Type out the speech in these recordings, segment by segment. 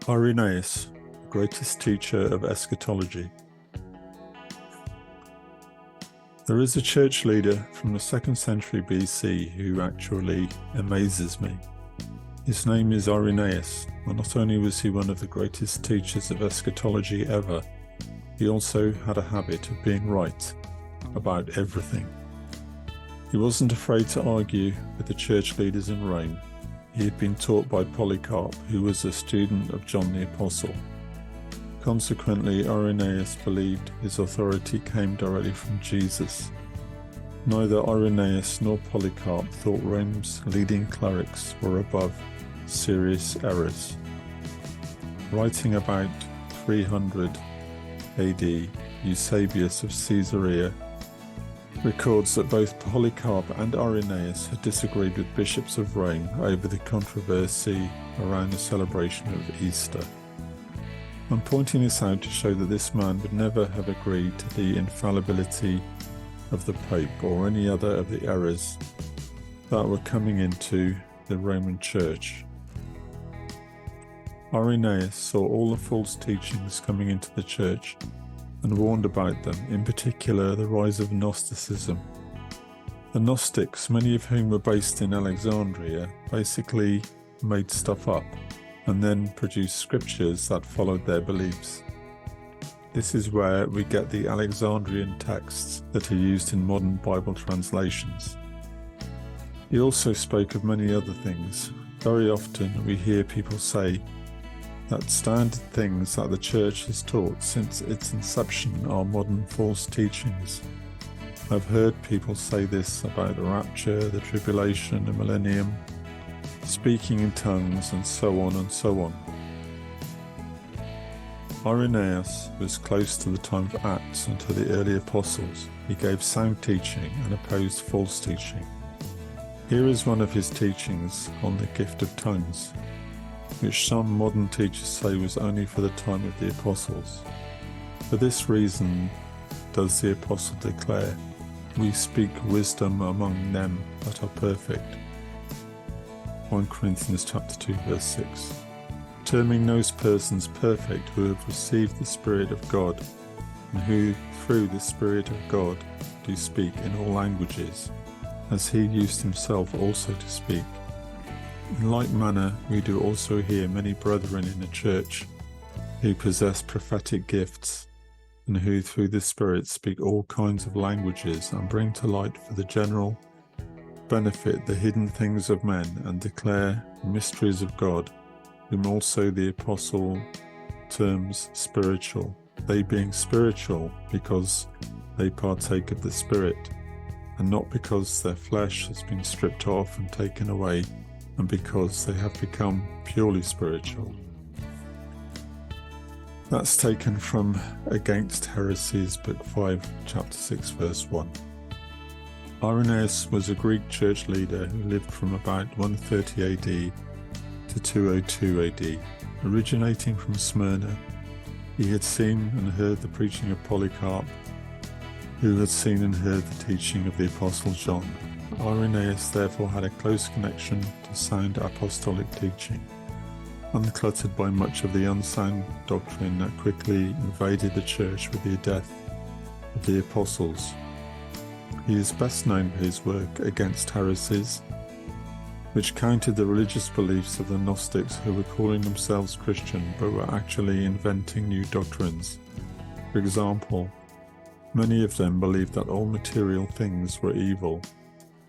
Irenaeus, the greatest teacher of eschatology. There is a church leader from the 2nd century BC who actually amazes me. His name is Irenaeus, and not only was he one of the greatest teachers of eschatology ever, he also had a habit of being right about everything. He wasn't afraid to argue with the church leaders in Rome. He had been taught by Polycarp, who was a student of John the Apostle. Consequently, Irenaeus believed his authority came directly from Jesus. Neither Irenaeus nor Polycarp thought Rome's leading clerics were above serious errors. Writing about 300 AD, Eusebius of Caesarea records that both Polycarp and Irenaeus had disagreed with bishops of Rome over the controversy around the celebration of Easter. I'm pointing this out to show that this man would never have agreed to the infallibility of the Pope or any other of the errors that were coming into the Roman Church. Irenaeus saw all the false teachings coming into the Church and warned about them, in particular the rise of Gnosticism. The Gnostics, many of whom were based in Alexandria, basically made stuff up and then produced scriptures that followed their beliefs. This is where we get the Alexandrian texts that are used in modern Bible translations. He also spoke of many other things. Very often we hear people say that standard things that the Church has taught since its inception are modern false teachings. I've heard people say this about the rapture, the tribulation, the millennium, speaking in tongues, and so on and so on. Irenaeus was close to the time of Acts and to the early apostles. He gave sound teaching and opposed false teaching. Here is one of his teachings on the gift of tongues, which some modern teachers say was only for the time of the apostles. For this reason does the apostle declare, "We speak wisdom among them that are perfect." 1 Corinthians chapter 2 verse 6. Terming those persons perfect who have received the Spirit of God, and who through the Spirit of God do speak in all languages, as he used himself also to speak. In like manner, we do also hear many brethren in the Church who possess prophetic gifts, and who through the Spirit speak all kinds of languages, and bring to light for the general benefit the hidden things of men, and declare the mysteries of God, whom also the Apostle terms spiritual, they being spiritual because they partake of the Spirit, and not because their flesh has been stripped off and taken away, and because they have become purely spiritual. That's taken from Against Heresies, Book 5, Chapter 6, verse 1. Irenaeus was a Greek church leader who lived from about 130 AD to 202 AD. Originating from Smyrna, he had seen and heard the preaching of Polycarp, who had seen and heard the teaching of the Apostle John. Irenaeus therefore had a close connection to sound apostolic teaching, uncluttered by much of the unsound doctrine that quickly invaded the church with the death of the apostles. He is best known for his work Against Heresies, which countered the religious beliefs of the Gnostics, who were calling themselves Christian but were actually inventing new doctrines. For example, many of them believed that all material things were evil.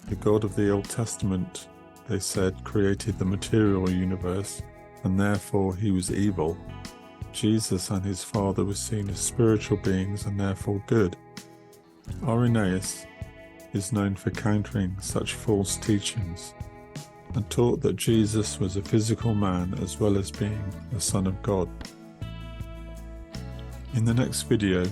The God of the Old Testament, they said, created the material universe, and therefore he was evil. Jesus and his Father were seen as spiritual beings and therefore good. Irenaeus is known for countering such false teachings, and taught that Jesus was a physical man as well as being the Son of God. In the next video,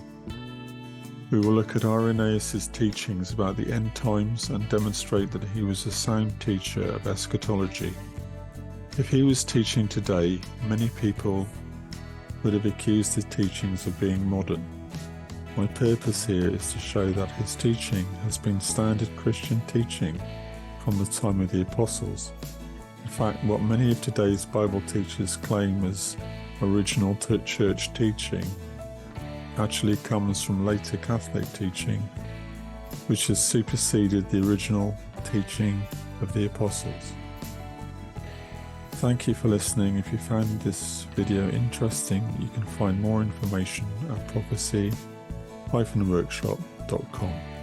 we will look at Irenaeus' teachings about the end times and demonstrate that he was a sound teacher of eschatology. If he was teaching today, many people would have accused his teachings of being modern. My purpose here is to show that his teaching has been standard Christian teaching from the time of the apostles. In fact, what many of today's Bible teachers claim as original church teaching actually comes from later Catholic teaching, which has superseded the original teaching of the apostles. Thank you for listening. If you found this video interesting, you can find more information at prophecy-workshop.com.